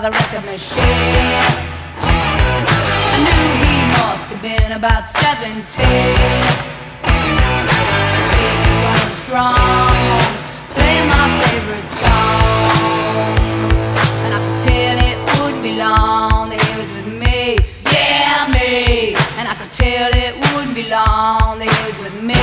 by the record machine. I knew he must have been about 17. He was running strong, playing my favorite song, and I could tell it wouldn't be long that he was with me, yeah, me. And I could tell it wouldn't be long that he was with me.